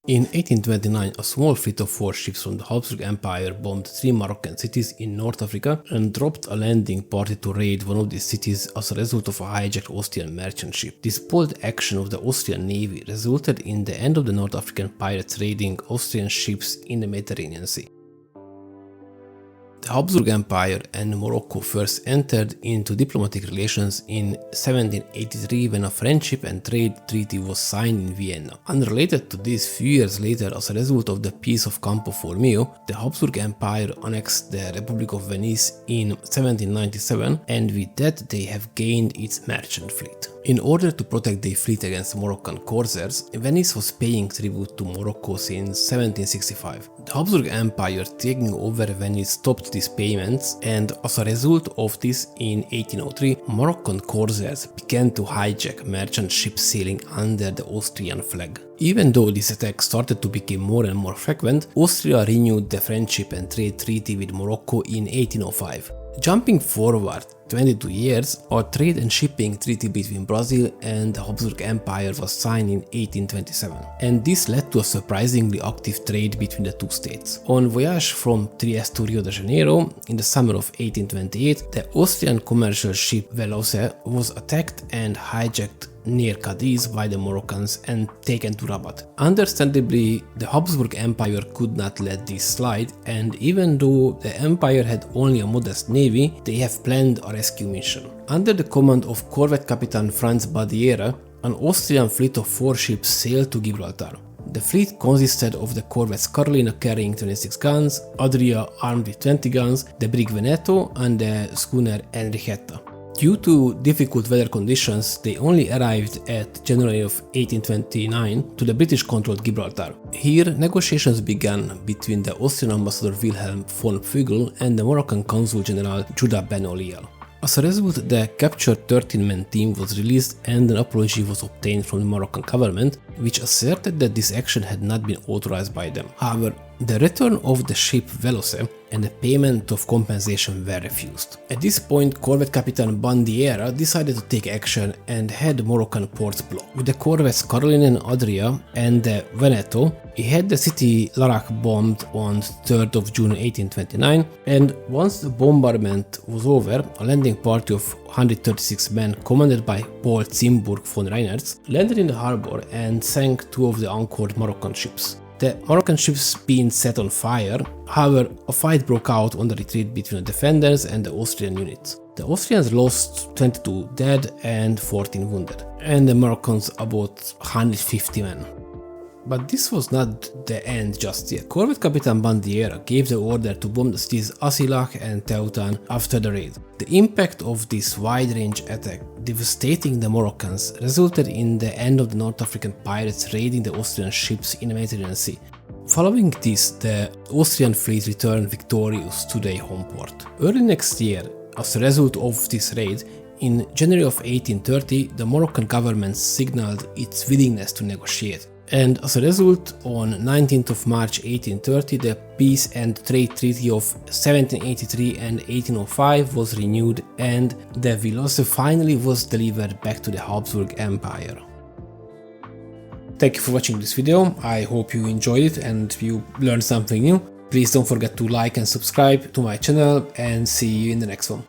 In 1829, a small fleet of 4 ships from the Habsburg Empire bombed 3 Moroccan cities in North Africa and dropped a landing party to raid one of these cities as a result of a hijacked Austrian merchant ship. This bold action of the Austrian navy resulted in the end of the North African pirates raiding Austrian ships in the Mediterranean Sea. The Habsburg Empire and Morocco first entered into diplomatic relations in 1783 when a friendship and trade treaty was signed in Vienna. Unrelated to this, few years later, as a result of the Peace of Campo Formio, the Habsburg Empire annexed the Republic of Venice in 1797, and with that they have gained its merchant fleet. In order to protect their fleet against Moroccan corsairs, Venice was paying tribute to Morocco since 1765. The Habsburg Empire taking over Venice stopped these payments, and as a result of this, in 1803, Moroccan corsairs began to hijack merchant ships sailing under the Austrian flag. Even though these attacks started to become more and more frequent, Austria renewed the friendship and trade treaty with Morocco in 1805. Jumping forward 22 years, a trade and shipping treaty between Brazil and the Habsburg Empire was signed in 1827, and this led to a surprisingly active trade between the two states. On voyage from Trieste to Rio de Janeiro in the summer of 1828, the Austrian commercial ship Veloce was attacked and hijacked near Cadiz by the Moroccans and taken to Rabat. Understandably, the Habsburg Empire could not let this slide, and even though the empire had only a modest navy, they have planned a rescue mission. Under the command of corvette captain Franz Badiera, an Austrian fleet of 4 ships sailed to Gibraltar. The fleet consisted of the corvettes Carolina carrying 26 guns, Adria armed with 20 guns, the brig Veneto, and the schooner Enrichetta. Due to difficult weather conditions, they only arrived at January of 1829 to the British-controlled Gibraltar. Here, negotiations began between the Austrian ambassador Wilhelm von Pflügel and the Moroccan consul general Judah Ben Olial. As a result, the captured 13-man team was released and an apology was obtained from the Moroccan government, which asserted that this action had not been authorized by them. However, the return of the ship Veloce and the payment of compensation were refused. At this point, corvette captain Bandiera decided to take action and had Moroccan ports blocked. With the corvettes Caroline and Adria and the Veneto, he had the city Larak bombed on 3rd of June 1829, and once the bombardment was over, a landing party of 136 men commanded by Paul Zimburg von Reinertz landed in the harbor and sank 2 of the anchored Moroccan ships. The Moroccan ships being set on fire, however, a fight broke out on the retreat between the defenders and the Austrian units. The Austrians lost 22 dead and 14 wounded, and the Moroccans about 150 men. But this was not the end just yet. Corvette Captain Bandiera gave the order to bomb the cities Asilach and Teutan after the raid. The impact of this wide-range attack, devastating the Moroccans, resulted in the end of the North African pirates raiding the Austrian ships in the Mediterranean Sea. Following this, the Austrian fleet returned victorious to their home port. Early next year, as a result of this raid, in January of 1830, the Moroccan government signaled its willingness to negotiate. And as a result, on 19th of March 1830, the Peace and Trade Treaty of 1783 and 1805 was renewed, and the Veloce finally was delivered back to the Habsburg Empire. Thank you for watching this video. I hope you enjoyed it and you learned something new. Please don't forget to like and subscribe to my channel, and see you in the next one.